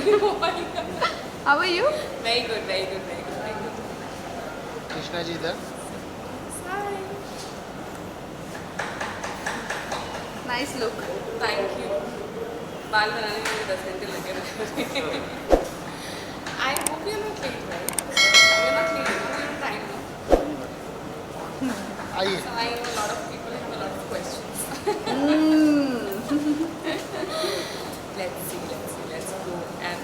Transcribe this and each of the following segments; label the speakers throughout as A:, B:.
A: How are you?
B: Very good, very good, very good, very good.
C: Krishna ji इधर
B: Hi.
A: Nice look.
B: Thank you. बाल बनाने में मुझे 10 घंटे लगे रहे. I hope you're not late, right? You're not late. You're on time, no?
C: आइए.
B: So I know a lot of people have a lot of questions. Let's see, let's go and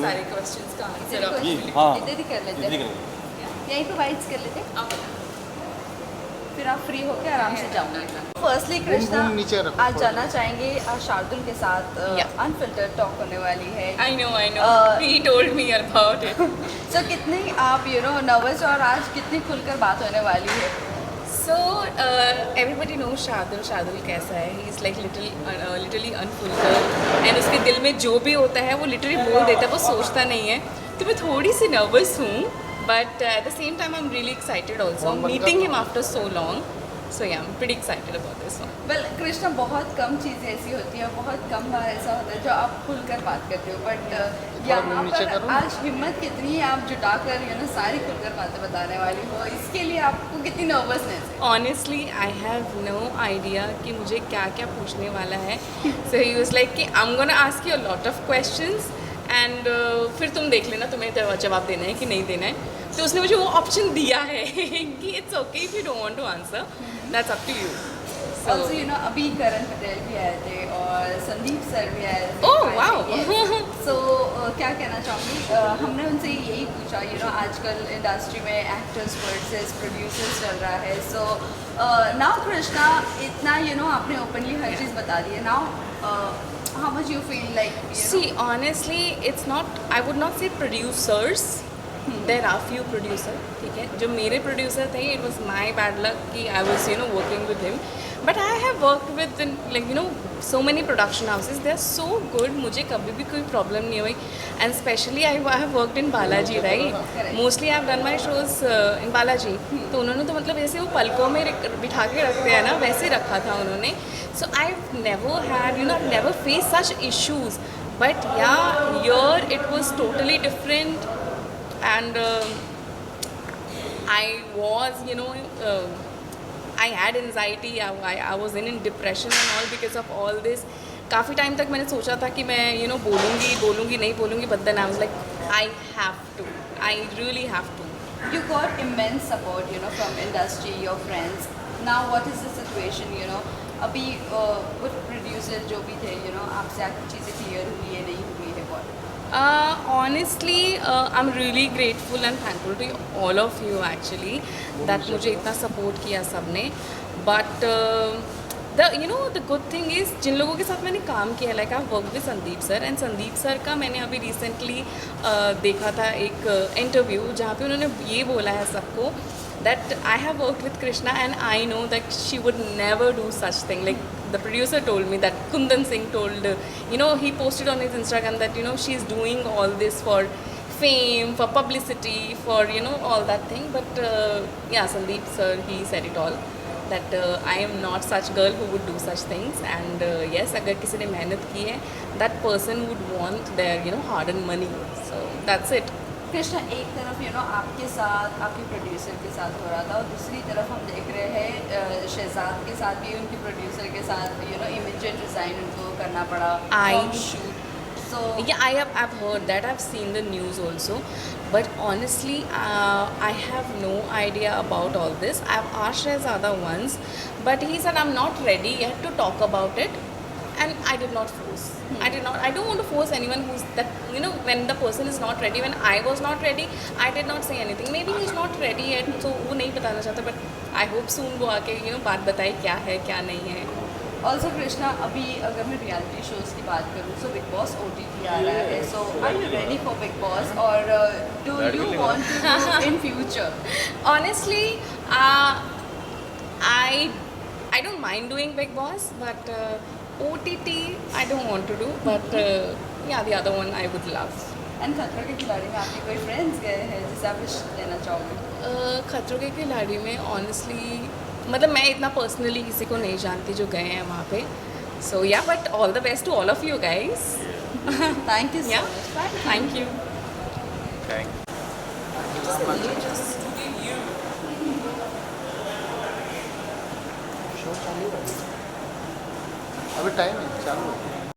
B: सारे questions का answer
A: इधर
B: up.
A: ही
D: हाँ.
A: इधर ही कर लेते
D: इधर ही
A: हैं.
D: करेंगे.
A: यहीं पे वाइट्स कर लेते हैं.
B: Okay.
A: फिर आप फ्री होकर आराम से जाओगे. फर्स्टली कृष्णा
C: घूम नीचे रखो.
A: आज जाना चाहेंगे शार्दुल के साथ
B: Yeah.
A: अनफिल्टर्ड टॉक होने वाली है.
B: I know. He told me about it.
A: So कितनी आप नर्वस और आज कितनी खुलकर बात होने वाली है.
B: So everybody knows शार्दुल कैसा है. He's like literally unfiltered and उसके दिल में जो भी होता है वो literally बोल देता है, वो सोचता नहीं है. तो मैं थोड़ी सी नर्वस हूँ, but at the same time I'm really excited also. Meeting him after so long, so yeah, I'm pretty excited about this one.
A: Well Krishna बहुत कम चीज़ें ऐसी होती हैं, बहुत कम बार ऐसा होता है जो आप खुलकर बात करते हो, बट यहाँ
C: नीचे
A: पर
C: करो.
A: आज हिम्मत कितनी है आप जुटाकर सारी खुलकर बातें बताने वाली हो. इसके लिए आपको कितनी नर्वसनेस है.
B: Honestly, I have no idea कि मुझे क्या क्या पूछने वाला है. So he was like कि I'm gonna ask you a lot of questions and फिर तुम देख लेना तुम्हें जवाब देना है कि नहीं देना है. तो उसने मुझे वो ऑप्शन दिया है कि it's okay if you don't want to answer, that's up to you.
A: Also अभी करण पटेल भी आए थे और संदीप सर भी आए थे.
B: Oh, wow.
A: सो क्या कहना चाहूँगी, हमने उनसे यही पूछा आजकल इंडस्ट्री में एक्टर्स वर्सेस प्रोड्यूसर्स चल रहा है. सो नाउ कृष्णा इतना आपने ओपनली हर चीज़ बता दी है. Now how much you feel like.
B: See, honestly, it's not, I would not say producers. There are few producer, ठीक है. जो मेरे producer थे, it was my bad luck कि I was working with him. But I have worked with like so many production houses. They are so good. मुझे कभी भी कोई problem नहीं हुई. And especially I have worked in Balaji, right? Mostly I have done my shows in Balaji. तो उन्होंने तो मतलब ऐसे वो पलकों में बिठा के रखते हैं ना, वैसे रखा था उन्होंने. So I've never had I've never faced such issues. But yeah, here it was totally different. And I was I had anxiety. I was in depression and all because of all this. काफ़ी time तक मैंने सोचा था कि मैं बोलूँगी नहीं बोलूँगी, but then I was like I have to. I really have to.
A: You got immense support from industry, your friends. Now what is the situation? अभी कुछ प्रोड्यूसर जो भी थे आपसे आपकी चीज़ें क्लियर हुई है नहीं हुई है. what?
B: Honestly, I'm really grateful and thankful to all of you actually that मुझे इतना support किया सबने. But the good thing is जिन लोगों के साथ मैंने काम किया, like I've worked with Sandeep sir, and Sandeep sir का मैंने अभी recently देखा था एक इंटरव्यू जहाँ पे उन्होंने ये बोला है सबको that I have worked with Krishna and I know that she would never do such thing. Like the producer told me that Kundan Singh told, he posted on his Instagram that, she's doing all this for fame, for publicity, for, all that thing. But yeah, Sandeep sir, he said it all. That I am not such girl who would do such things. And yes, अगर किसी ने मेहनत की है, that person would want their, hard-earned money. So that's it.
A: Krishna एक तरफ आपके साथ आपके प्रोड्यूसर के साथ हो रहा था और दूसरी तरफ हम देख रहे हैं शहजाद के साथ भी उनके प्रोड्यूसर के साथ इमीडिएट रिजाइन उनको करना पड़ा. So
B: yeah, I've heard that. I've seen the news also. But honestly, I have no idea about all this. I've asked Shehzada once, but he said I'm not ready yet to talk about it. And I did not force. I don't want to force anyone who's that, when the person is not ready. When I was not ready, I did not say anything. Maybe he's not ready yet, so वो नहीं बताना चाहता. But I hope soon वो आके, बात बताए क्या है, क्या नहीं है.
A: ऑल्सो कृष्णा अभी अगर मैं रियलिटी शोज़ की बात करूँ, सो बिग बॉस OTT आ रहा है. So are you ready for Bigg Boss और do you want to in future?
B: Honestly, I don't mind doing Big Boss, but OTT I don't want to do. But yeah, the other one I would love.
A: And खतरों के खिलाड़ी में आपके कोई friends गए हैं जिसे आप विश देना चाहोगे?
B: खतरों के खिलाड़ी में ऑनेस्टली मतलब मैं इतना पर्सनली किसी को नहीं जानती जो गए हैं वहाँ पे. सो या but all the best to all of you guys.
A: Thank you so
B: Yeah.
A: Much.
B: Thank you.
C: Thank show चालू है अभी टाइम है चालू है